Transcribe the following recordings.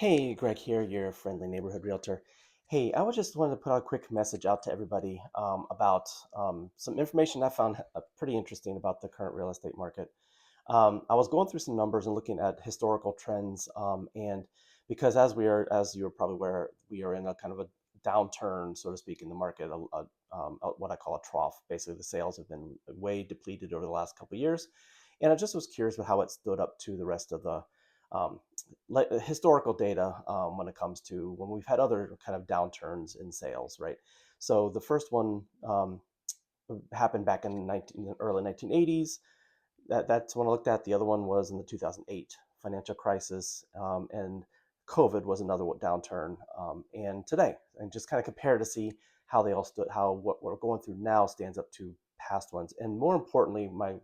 Hey, Greg here, your friendly neighborhood realtor. Hey, I was just wanted to put out a quick message out to everybody about some information I found pretty interesting about the current real estate market. I was going through some numbers and looking at historical trends, and because as you're probably aware, we are in a kind of a downturn, so to speak, in the market, what I call a trough. Basically, the sales have been way depleted over the last couple of years, and I just was curious with how it stood up to the rest of the um, historical data when it comes to when we've had other kind of downturns in sales, right? So the first one happened back in the early 1980s. That's when I looked at. The other one was in the 2008 financial crisis, and COVID was another downturn. And today, and just kind of compare to see how they all stood, how what we're going through now stands up to past ones, and more importantly, my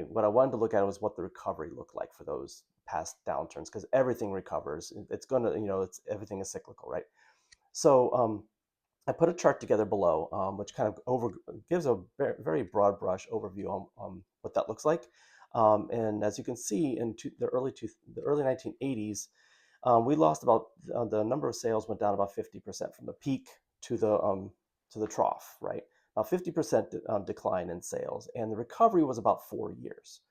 what I wanted to look at was what the recovery looked like for those past downturns because everything recovers. It's going to, it's everything is cyclical, right? So I put a chart together below, which kind of gives a very broad brush overview on what that looks like. And as you can see, the early 1980s, we lost about the number of sales went down about 50% from the peak to the trough, right? About 50% decline in sales, and the recovery was about 4 years.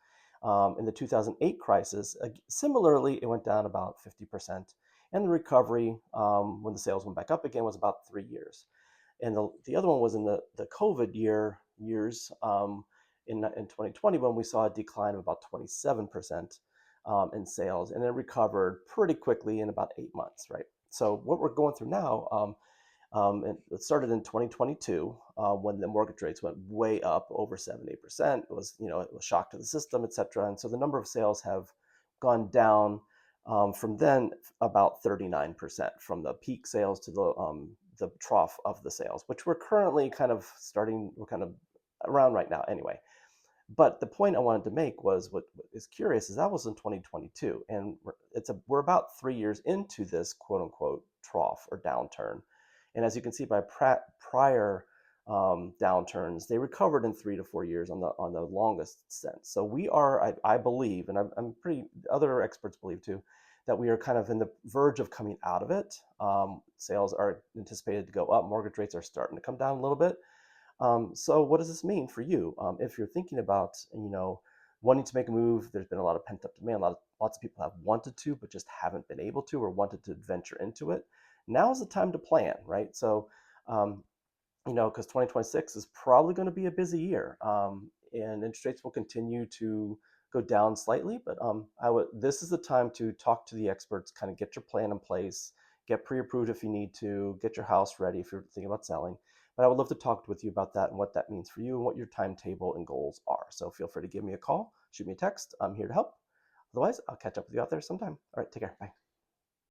In the 2008 crisis, similarly, it went down about 50%, and the recovery, when the sales went back up again, was about 3 years. And the other one was in the COVID years, in 2020, when we saw a decline of about 27% in sales, and it recovered pretty quickly in about 8 months, right? So what we're going through now, and it started in 2022 when the mortgage rates went way up over 7-8%. It was shock to the system, et cetera. And so the number of sales have gone down from then about 39% from the peak sales to the trough of the sales, which we're kind of around right now anyway. But the point I wanted to make was what is curious is that was in 2022, and we're about 3 years into this quote unquote trough or downturn. And as you can see by prior downturns, they recovered in 3 to 4 years on the longest sense. So we are, I believe, and I'm pretty other experts believe too, that we are kind of in the verge of coming out of it. Sales are anticipated to go up. Mortgage rates are starting to come down a little bit. So what does this mean for you? If you're thinking about, wanting to make a move, there's been a lot of pent up demand. Lots of people have wanted to, but just haven't been able to or wanted to venture into it. Now is the time to plan, right? So, um, because 2026 is probably going to be a busy year, and interest rates will continue to go down slightly. But this is the time to talk to the experts, kind of get your plan in place, get pre-approved if you need to, get your house ready if you're thinking about selling. But I would love to talk with you about that and what that means for you and what your timetable and goals are. So feel free to give me a call, shoot me a text. I'm here to help. Otherwise, I'll catch up with you out there sometime. All right, take care. Bye.